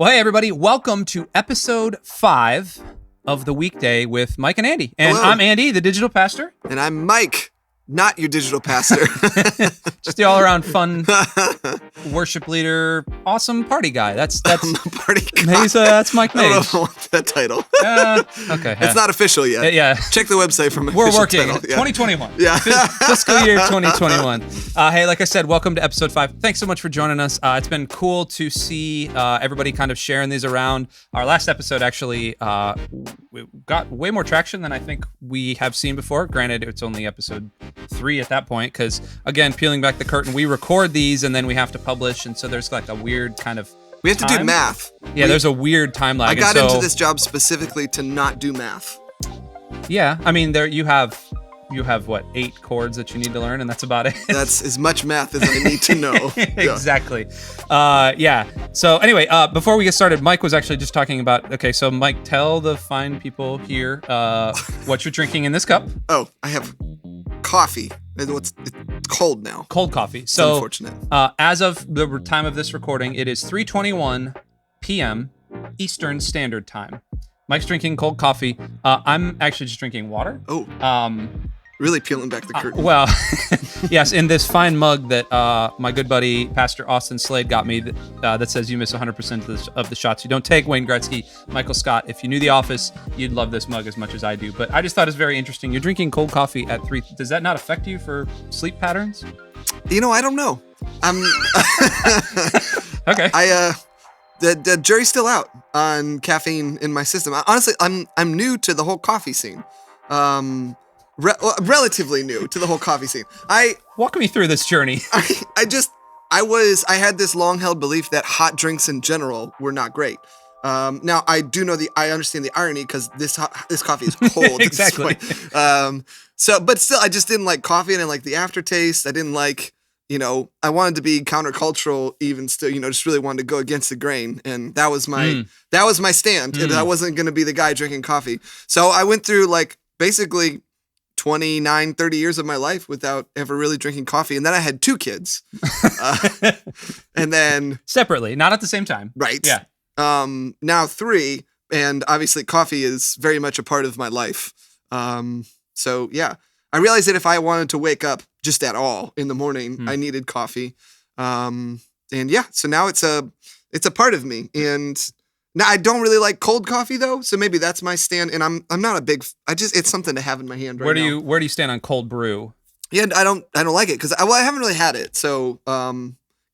Well, hey, everybody. Welcome to episode 5 of the Weekday with Mike and Andy. And Hello. I'm Andy, the digital pastor. And I'm Mike, not your digital pastor. Just the all-around fun worship leader, awesome party guy. That's I'm a party guy. that's Mike I don't know Mage. if I want that title. Okay. It's not official yet. Yeah. Check the website for my We're official working. title. Yeah. 2021. Yeah. Fiscal year 2021. Hey, like I said, welcome to episode 5. Thanks so much for joining us. It's been cool to see everybody kind of sharing these around. Our last episode actually got way more traction than I think we have seen before. Granted, it's only episode 3 at that point because, again, peeling back the curtain, we record these and then we have to publish, and so there's like a weird kind of We have to do math. Yeah, there's a weird time lag. I got into this job specifically to not do math. Yeah, I mean, there you have what, 8 chords that you need to learn, and that's about it. That's as much math as I need to know. Exactly. Yeah. So anyway, before we get started, Mike was actually just talking about. Okay, so Mike, tell the fine people here what you're drinking in this cup. Oh, I have coffee. It's cold now. Cold coffee. So unfortunate. As of the time of this recording, it is 3:21 p.m. Eastern Standard Time. Mike's drinking cold coffee. I'm actually just drinking water. Oh. Really peeling back the curtain. Well, yes, in this fine mug that my good buddy Pastor Austin Slade got me that says you miss 100% of the shots you don't take. Wayne Gretzky, Michael Scott. If you knew The Office, you'd love this mug as much as I do. But I just thought it was very interesting. You're drinking cold coffee at 3. Does that not affect you for sleep patterns? You know, I don't know. Okay. The jury's still out on caffeine in my system. Honestly, I'm new to the whole coffee scene. Relatively new to the whole coffee scene. Walk me through this journey. I had this long-held belief that hot drinks in general were not great. Now I understand the irony because this coffee is cold. Exactly. But still, I just didn't like coffee. I didn't like the aftertaste. I didn't like, I wanted to be countercultural even still, just really wanted to go against the grain. And that was my stand. And I wasn't going to be the guy drinking coffee. So I went through basically 29, 30 years of my life without ever really drinking coffee. And then I had 2 kids. And then Separately, not at the same time. Right. Yeah. Now 3, and obviously coffee is very much a part of my life. So yeah, I realized that if I wanted to wake up just at all in the morning, I needed coffee. And yeah, so now it's a part of me. And now I don't really like cold coffee though, so maybe that's my stand. And I'm not a big. It's something to have in my hand right now. Where do you stand on cold brew? Yeah, I don't like it because I haven't really had it. So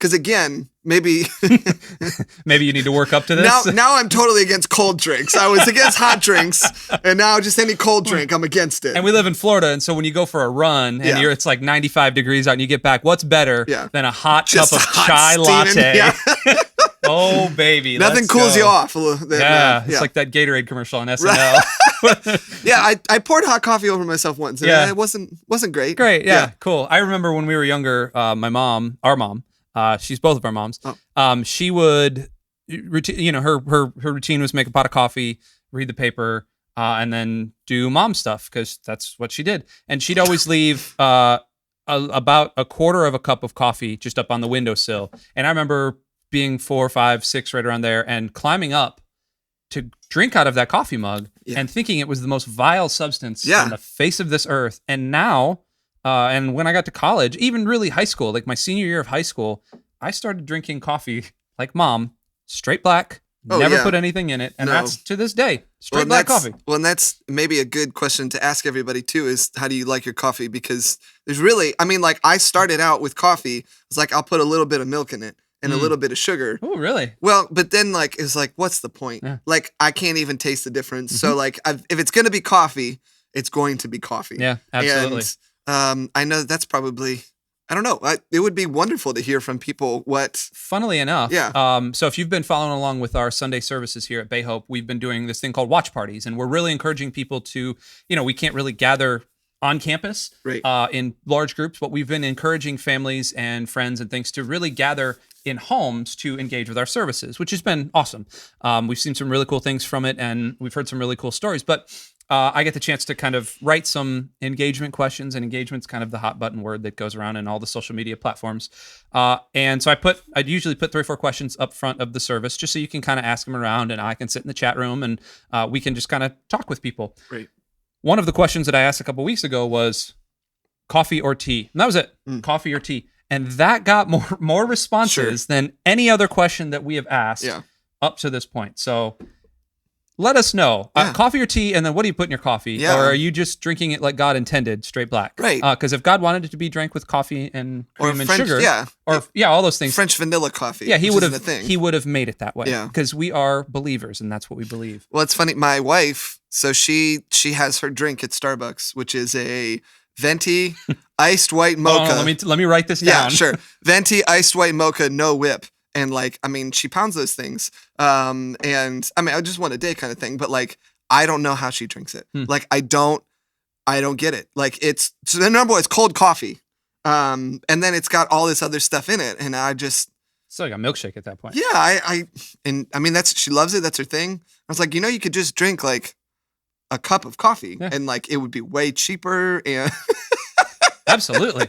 because again, maybe you need to work up to this. Now I'm totally against cold drinks. I was against hot drinks, and now just any cold drink, I'm against it. And we live in Florida, and so when you go for a run and it's like 95 degrees out, and you get back, what's better than a hot cup of chai latte? Yeah. Oh baby, nothing cools you off. It's like that Gatorade commercial on SNL. Yeah, I poured hot coffee over myself once, and it wasn't great. Great, yeah, cool. I remember when we were younger, our mom. She's both of our moms. Oh. She would, her routine was make a pot of coffee, read the paper, and then do mom stuff because that's what she did. And she'd always leave about a quarter of a cup of coffee just up on the windowsill. And I remember being 4, 5, 6, right around there, and climbing up to drink out of that coffee mug and thinking it was the most vile substance on the face of this earth. And now. And when I got to college, even really high school, like my senior year of high school, I started drinking coffee like mom, straight black, never put anything in it. And that's to this day, straight black coffee. Well, and that's maybe a good question to ask everybody too is how do you like your coffee? Because there's really, I started out with coffee. It's like, I'll put a little bit of milk in it and a little bit of sugar. Oh, really? Well, but then it's like, what's the point? Yeah. I can't even taste the difference. So if it's going to be coffee, it's going to be coffee. Yeah, absolutely. And I know that's probably, I don't know. It would be wonderful to hear from people what. Funnily enough, so if you've been following along with our Sunday services here at Bay Hope, we've been doing this thing called watch parties, and we're really encouraging people to, we can't really gather on campus in large groups, but we've been encouraging families and friends and things to really gather in homes to engage with our services, which has been awesome. We've seen some really cool things from it, and we've heard some really cool stories. But I get the chance to kind of write some engagement questions, and engagement's kind of the hot button word that goes around in all the social media platforms. And so I'd usually put 3 or 4 questions up front of the service, just so you can kind of ask them around, and I can sit in the chat room, and we can just kind of talk with people. Right. One of the questions that I asked a couple weeks ago was coffee or tea, and that was it. Coffee or tea, and that got more responses than any other question that we have asked up to this point. So let us know, coffee or tea, and then what do you put in your coffee? Or are you just drinking it like God intended, straight black? Right. Because if God wanted it to be drank with coffee and cream and French, sugar, or all those things, French vanilla coffee. He would have made it that way. Yeah. Because we are believers, and that's what we believe. Well, it's funny. My wife, so she has her drink at Starbucks, which is a venti iced white mocha. Let me write this down. Yeah, sure. Venti iced white mocha, no whip. And she pounds those things. And I just want a day kind of thing, but I don't know how she drinks it. I don't get it. So the number one, it's cold coffee. And then it's got all this other stuff in it. And I just, it's like a milkshake at that point. Yeah. She loves it. That's her thing. I was like, you could just drink a cup of coffee and it would be way cheaper. And Absolutely.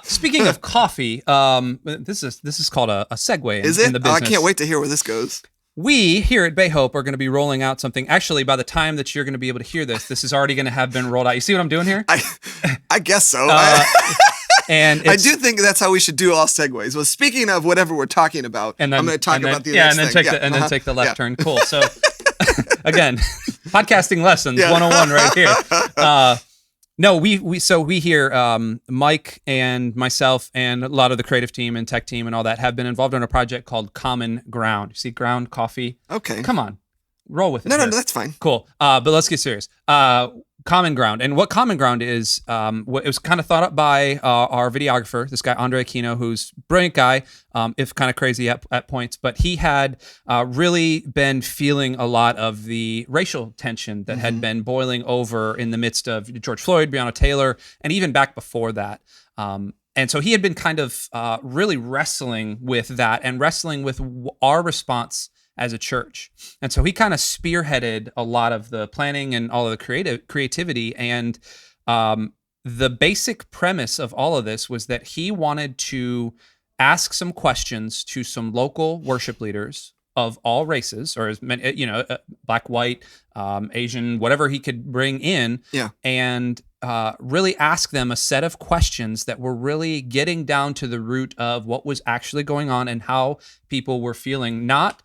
Speaking of coffee, this is called a segue in the business. I can't wait to hear where this goes. We here at Bay Hope are going to be rolling out something. Actually, by the time that you're going to be able to hear this is already going to have been rolled out. You see what I'm doing here? I guess so. And I do think that's how we should do all segues. Well, speaking of whatever we're talking about, I'm going to talk about the next thing. Then take the left turn. Cool. So again, podcasting lessons 101 right here. No, we here, Mike and myself and a lot of the creative team and tech team and all that have been involved in a project called Common Ground. You see ground coffee? Okay. Come on. Roll with it. No, that's fine. Cool. But let's get serious. Common Ground. And what Common Ground is, it was kind of thought up by our videographer, this guy, Andre Aquino, who's a brilliant guy, if kind of crazy at points. But he had really been feeling a lot of the racial tension that had been boiling over in the midst of George Floyd, Breonna Taylor, and even back before that. And so he had been kind of really wrestling with that and wrestling with our response as a church. And so he kind of spearheaded a lot of the planning and all of the creativity. And the basic premise of all of this was that he wanted to ask some questions to some local worship leaders of all races, or as many, black, white, Asian, whatever he could bring in, and really ask them a set of questions that were really getting down to the root of what was actually going on and how people were feeling, not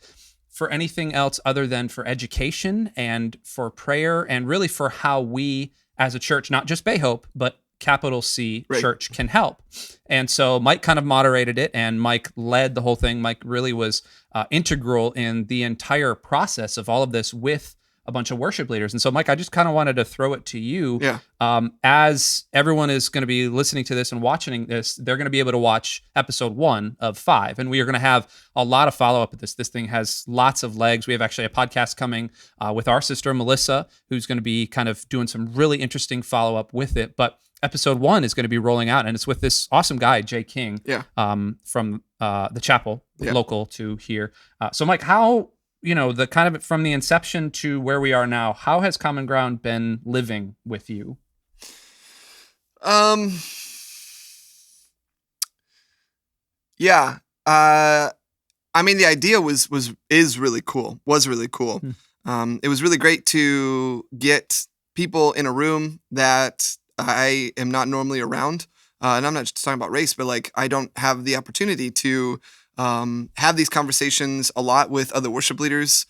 for anything else other than for education and for prayer, and really for how we as a church, not just Bay Hope, but capital C church, can help. And so Mike kind of moderated it, and Mike led the whole thing. Mike really was integral in the entire process of all of this with a bunch of worship leaders. And so, Mike, I just kind of wanted to throw it to you. As everyone is going to be listening to this and watching this, they're going to be able to watch episode 1 of 5. And we are going to have a lot of follow-up with this. This thing has lots of legs. We have actually a podcast coming with our sister, Melissa, who's going to be kind of doing some really interesting follow-up with it. But episode 1 is going to be rolling out, and it's with this awesome guy, Jay King, from the chapel, local to here. So, Mike, how... the kind of from the inception to where we are now, how has Common Ground been living with you? The idea is really cool. It was really great to get people in a room that I am not normally around. And I'm not just talking about race, but I don't have the opportunity to have these conversations a lot with other worship leaders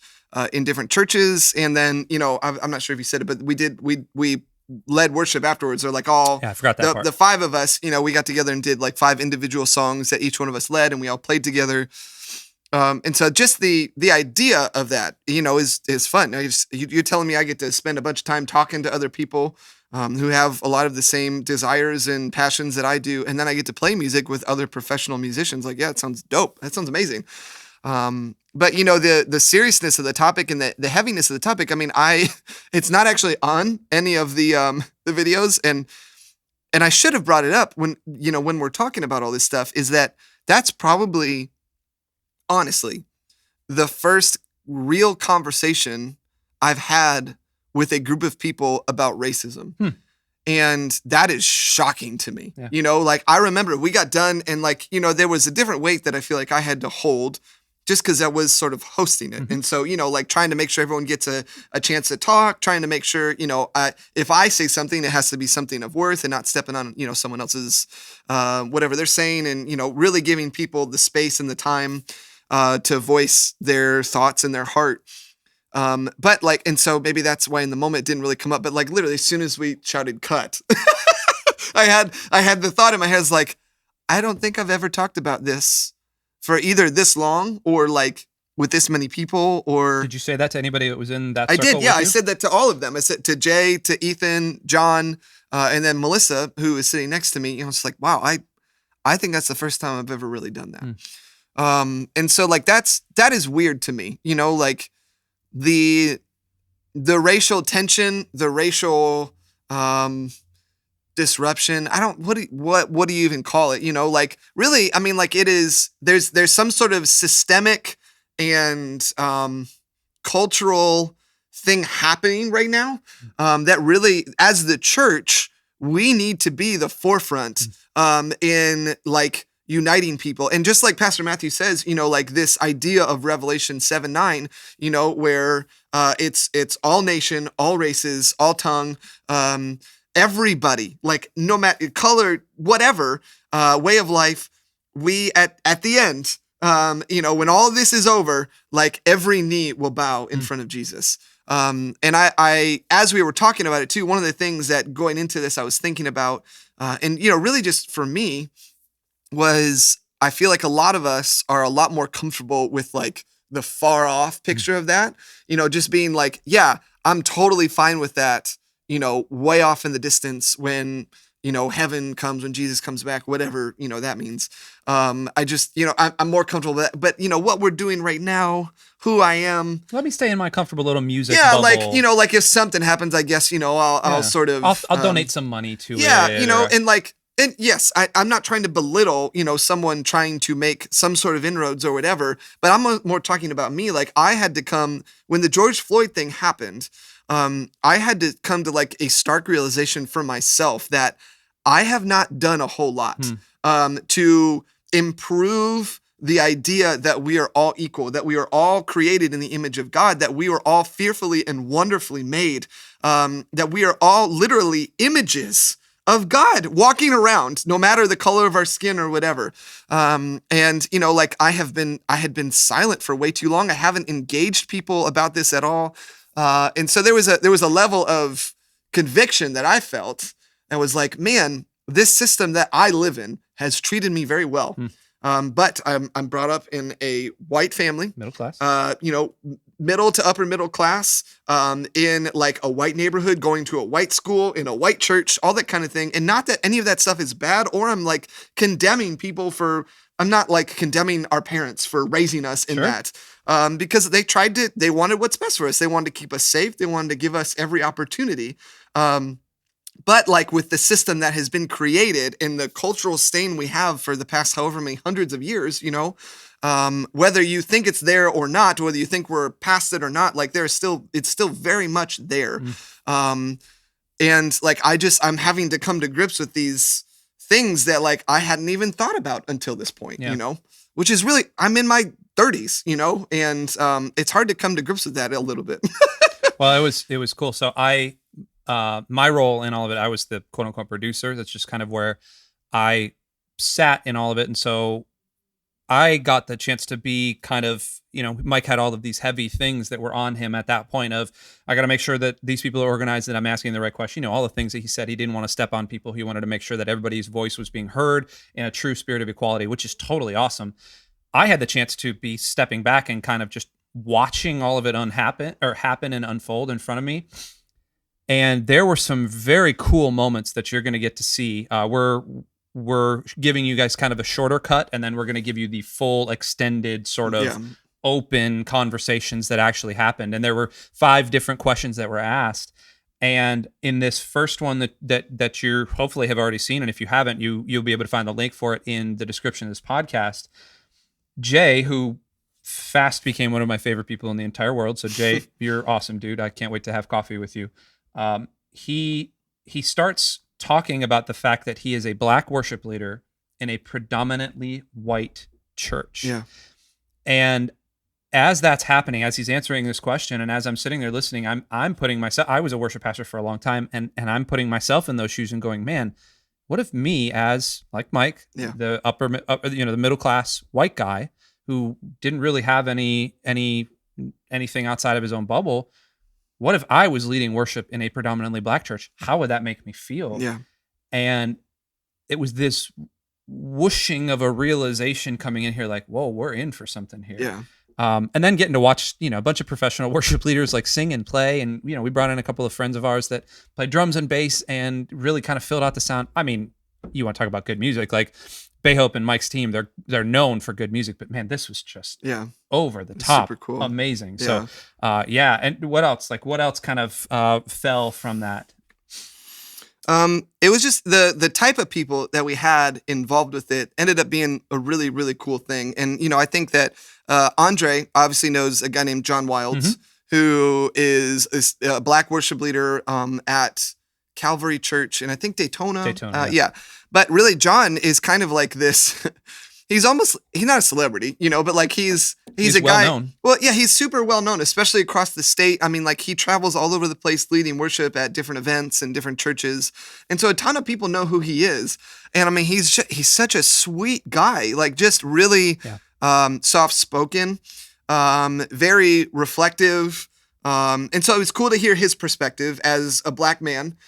in different churches. And then, I'm not sure if you said it, but we led worship afterwards. They're I forgot that part. The 5 of us, we got together and did 5 individual songs that each one of us led, and we all played together. And so just the idea of that, is fun. You're telling me I get to spend a bunch of time talking to other people who have a lot of the same desires and passions that I do. And then I get to play music with other professional musicians. It sounds dope. That sounds amazing. But the seriousness of the topic and the heaviness of the topic, it's not actually on any of the videos. And I should have brought it up when we're talking about all this stuff, is that's probably, honestly, the first real conversation I've had with a group of people about racism. Hmm. And that is shocking to me. Yeah. You know, like I remember we got done and like, you know, there was a different weight that I feel like I had to hold just because I was sort of hosting it. Mm-hmm. And so, you know, like trying to make sure everyone gets a chance to talk, trying to make sure, you know, if I say something, it has to be something of worth and not stepping on, you know, someone else's, whatever they're saying, and, you know, really giving people the space and the time to voice their thoughts and their heart. But like, and so maybe that's why in the moment it didn't really come up, but like literally as soon as we shouted cut, I had the thought in my head, is like, I don't think I've ever talked about this for either this long or like with this many people. Or Did you say that to anybody that was in that I circle did, yeah. with I you? said that to all of them. I said to Jay, to Ethan, John, and then Melissa, who is sitting next to me. You know, it's like, wow, I think that's the first time I've ever really done that. And so like that is weird to me. You know, like the racial tension, the racial disruption. I don't, what do you even call it? You know, like really, I mean, like it is, there's some sort of systemic and cultural thing happening right now that really, as the church, we need to be the forefront in like uniting people. And just like Pastor Matthew says, you know, like this idea of Revelation 7:9, you know, where it's all nation, all races, all tongue, everybody, like no matter color, whatever, way of life, we at the end, you know, when all of this is over, like every knee will bow in front of Jesus. And I, as we were talking about it too, one of the things that going into this, I was thinking about, and, you know, really just for me was, I feel like a lot of us are a lot more comfortable with like the far off picture of that, you know, just being like, yeah, I'm totally fine with that, you know, way off in the distance when, you know, heaven comes, when Jesus comes back, whatever, you know, that means. I just, you know, I'm more comfortable with that. But, you know, what we're doing right now, who I am. Let me stay in my comfortable little music Yeah, bubble. like, you know, like if something happens, I guess, you know, I'll sort of. I'll donate some money to it. Yeah, you know, and like, and yes, I'm not trying to belittle, you know, someone trying to make some sort of inroads or whatever, but I'm more talking about me. Like I had to come, when the George Floyd thing happened, I had to come to like a stark realization for myself that I have not done a whole lot to improve the idea that we are all equal, that we are all created in the image of God, that we are all fearfully and wonderfully made, that we are all literally images of God walking around, no matter the color of our skin or whatever. And, you know, like I had been silent for way too long. I haven't engaged people about this at all. And so there was a level of conviction that I felt that was like, man, this system that I live in has treated me very well. But I'm brought up in a white family, middle class, you know, middle to upper middle class, in like a white neighborhood, going to a white school, in a white church, all that kind of thing. And not that any of that stuff is bad, or I'm like condemning people for, I'm not like condemning our parents for raising us in that. Because they wanted what's best for us. They wanted to keep us safe. They wanted to give us every opportunity. But like with the system that has been created and the cultural stain we have for the past however many hundreds of years, you know, whether you think it's there or not, whether you think we're past it or not, like it's still very much there. And like, I'm having to come to grips with these things that like I hadn't even thought about until this point, you know, which is really, I'm in my 30s, you know, and it's hard to come to grips with that a little bit. Well, it was cool. So my role in all of it, I was the quote unquote producer. That's just kind of where I sat in all of it. And so I got the chance to be kind of, you know, Mike had all of these heavy things that were on him at that point of, I got to make sure that these people are organized, that I'm asking the right question. You know, all the things that he said, he didn't want to step on people. He wanted to make sure that everybody's voice was being heard in a true spirit of equality, which is totally awesome. I had the chance to be stepping back and kind of just watching all of it happen and unfold in front of me. And there were some very cool moments that you're going to get to see. We're giving you guys kind of a shorter cut, and then we're going to give you the full extended sort of open conversations that actually happened. And there were 5 different questions that were asked. And in this first one that you hopefully have already seen, and if you haven't, you'll be able to find the link for it in the description of this podcast. Jay, who fast became one of my favorite people in the entire world. So Jay, you're awesome, dude. I can't wait to have coffee with you. He starts talking about the fact that he is a black worship leader in a predominantly white church. Yeah. And as that's happening, as he's answering this question, and as I'm sitting there listening, I'm putting myself. I was a worship pastor for a long time, and I'm putting myself in those shoes and going, man, what if me, as like Mike, the the middle class white guy who didn't really have anything outside of his own bubble, what if I was leading worship in a predominantly black church? How would that make me feel? Yeah. And it was this whooshing of a realization coming in here, like, whoa, we're in for something here. Yeah. And then getting to watch, a bunch of professional worship leaders like sing and play. And, we brought in a couple of friends of ours that played drums and bass and really kind of filled out the sound. I mean, you want to talk about good music, like Bayhope and Mike's team, they're known for good music, but man, this was just over the top, super cool, amazing. Yeah. So, And what else? Like, what else kind of fell from that? It was just the type of people that we had involved with it ended up being a really, really cool thing. And, I think that Andre obviously knows a guy named John Wilds, who is a black worship leader at Calvary Church, and I think Daytona. Yeah. But really, John is kind of like this. He's not a celebrity, but like he's a guy. Well known. Well, yeah, he's super well known, especially across the state. I mean, like he travels all over the place leading worship at different events and different churches. And so a ton of people know who he is. And I mean, he's such a sweet guy, like just really soft-spoken, very reflective. And so it was cool to hear his perspective as a black man,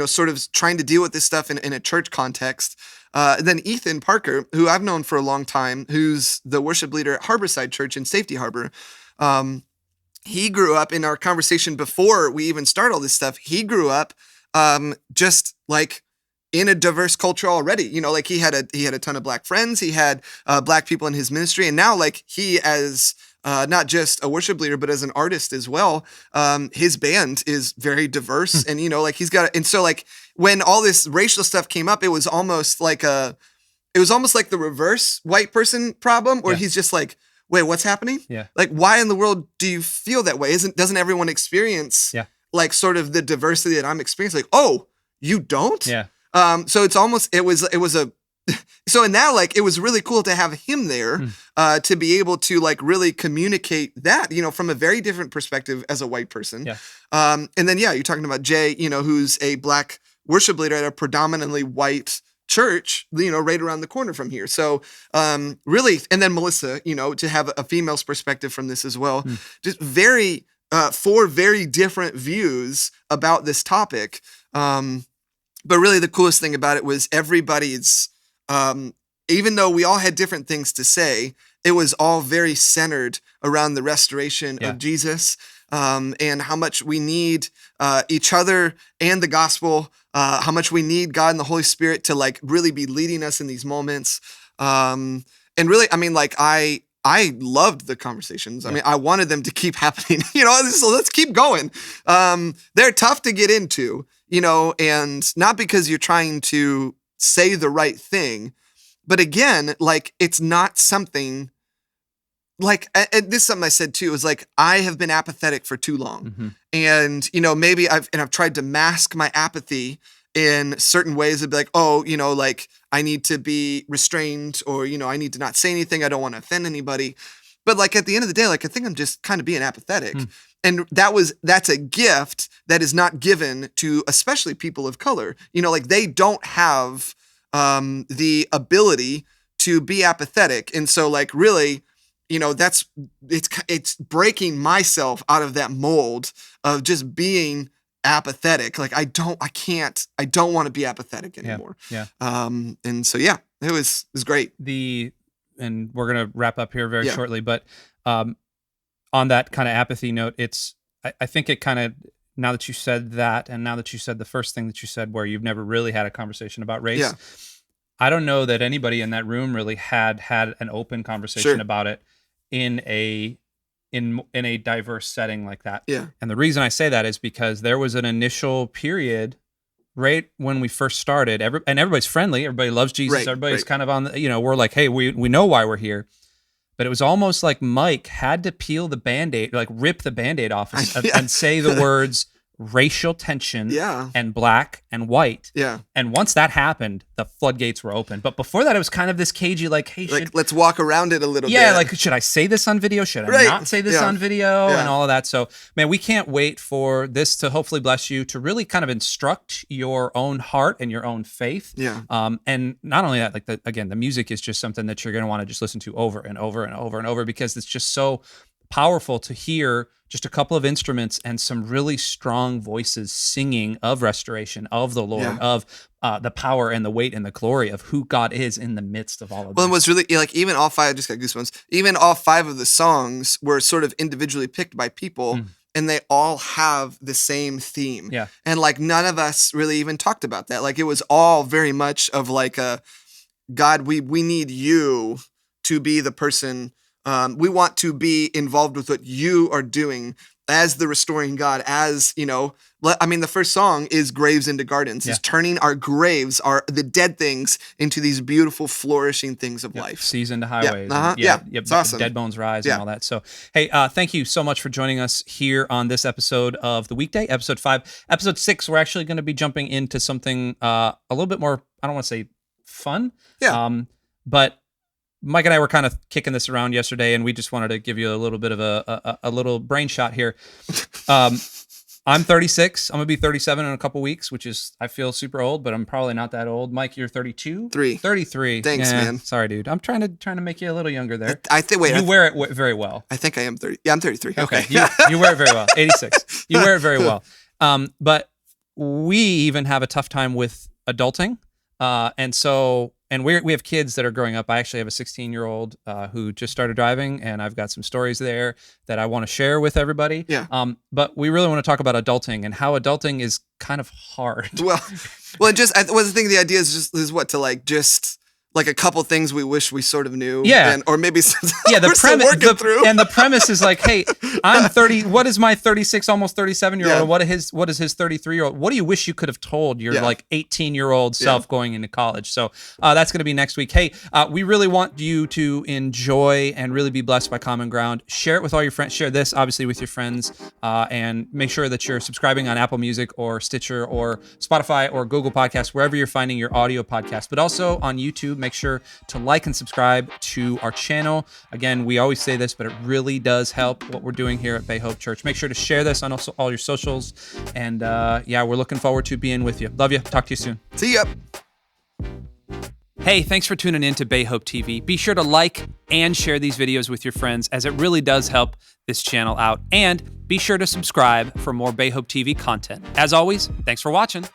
sort of trying to deal with this stuff in a church context. Then Ethan Parker, who I've known for a long time, who's the worship leader at Harborside Church in Safety Harbor. He grew up in our conversation before we even start all this stuff. He grew up just like in a diverse culture already. Like he had a ton of black friends. He had black people in his ministry. And now like he as not just a worship leader, but as an artist as well. His band is very diverse and, like he's got, and so like when all this racial stuff came up, it was almost like the reverse white person problem where he's just like, wait, what's happening? Yeah. Like, why in the world do you feel that way? Doesn't everyone experience like sort of the diversity that I'm experiencing? Like, oh, you don't? Yeah. So so now, like, it was really cool to have him there to be able to, like, really communicate that, from a very different perspective as a white person. Yeah. And then, you're talking about Jay, who's a black worship leader at a predominantly white church, right around the corner from here. So really, and then Melissa, to have a female's perspective from this as well. Just very, four very different views about this topic. But really the coolest thing about it was everybody's, even though we all had different things to say, it was all very centered around the restoration of Jesus, and how much we need each other and the gospel, how much we need God and the Holy Spirit to like really be leading us in these moments. And really, I mean, like I loved the conversations. I mean, I wanted them to keep happening, so let's keep going. They're tough to get into, and not because you're trying to say the right thing, but again, like it's not something like, and this is something I said too, is like, I have been apathetic for too long. And, maybe I've tried to mask my apathy in certain ways. It'd be like, oh, like I need to be restrained or, I need to not say anything. I don't want to offend anybody. But like at the end of the day, like I think I'm just kind of being apathetic. And that's a gift that is not given to especially people of color. Like they don't have the ability to be apathetic. And so like really, it's breaking myself out of that mold of just being apathetic. Like I don't want to be apathetic anymore. Yeah. And so it was great. And we're gonna wrap up here very shortly, but on that kind of apathy note, I think it kind of, now that you said that, and now that you said the first thing that you said where you've never really had a conversation about race, I don't know that anybody in that room really had an open conversation about it in a diverse setting like that. Yeah. And the reason I say that is because there was an initial period right when we first started, and everybody's friendly, everybody loves Jesus, everybody's kind of on the, we're like, hey, we know why we're here. but it was almost like Mike had to peel the Band-Aid, like rip the Band-Aid off and say the words racial tension and black and white. Yeah. And once that happened, the floodgates were open. But before that, it was kind of this cagey, like, hey, let's walk around it a little bit. Yeah, like, should I say this on video? Should I not say this on video? And all of that. So, man, we can't wait for this to hopefully bless you, to really kind of instruct your own heart and your own faith. Yeah. And not only that, like, the music is just something that you're going to want to just listen to over and over and over and over, because it's just so powerful to hear just a couple of instruments and some really strong voices singing of restoration, of the Lord, of the power and the weight and the glory of who God is in the midst of all of this. Well, it was really, like, even all five, I just got goosebumps, even all five of the songs were sort of individually picked by people, and they all have the same theme. Yeah. And, like, none of us really even talked about that. Like, it was all very much of, like, God, we need you to be the person. We want to be involved with what you are doing as the restoring God, as, you know, I mean, the first song is Graves into Gardens. It's turning our graves, the dead things, into these beautiful, flourishing things of life. Seas into highways. It's awesome. Dead bones rise and all that. So, hey, thank you so much for joining us here on this episode of The Weekday, episode 5. Episode 6, we're actually going to be jumping into something a little bit more, I don't want to say fun, but Mike and I were kind of kicking this around yesterday, and we just wanted to give you a little bit of a little brain shot here. I'm 36. I'm going to be 37 in a couple weeks, which is, I feel super old, but I'm probably not that old. Mike, you're 32? 33. Thanks, man. Sorry, dude. I'm trying to make you a little younger there. You wear it very well. I think I am 30. Yeah, I'm 33. Okay. You wear it very well. 86. You wear it very well. But we even have a tough time with adulting. And we have kids that are growing up. I actually have a 16-year-old who just started driving, and I've got some stories there that I want to share with everybody. Yeah. But we really want to talk about adulting and how adulting is kind of hard. Well, the thing. The idea is what, to like just like a couple things we wish we sort of knew. Yeah. Or maybe the premise is like, hey, I'm 30. What is my 36, almost 37-year-old? What is his 33-year-old? What do you wish you could have told your like 18-year-old self going into college? So that's going to be next week. Hey, we really want you to enjoy and really be blessed by Common Ground. Share it with all your friends. Share this obviously with your friends, and make sure that you're subscribing on Apple Music or Stitcher or Spotify or Google Podcasts, wherever you're finding your audio podcast, but also on YouTube. Make sure to like and subscribe to our channel. Again, we always say this, but it really does help what we're doing here at Bay Hope Church. Make sure to share this on also all your socials. And we're looking forward to being with you. Love you. Talk to you soon. See ya. Hey, thanks for tuning in to Bay Hope TV. Be sure to like and share these videos with your friends, as it really does help this channel out. And be sure to subscribe for more Bay Hope TV content. As always, thanks for watching.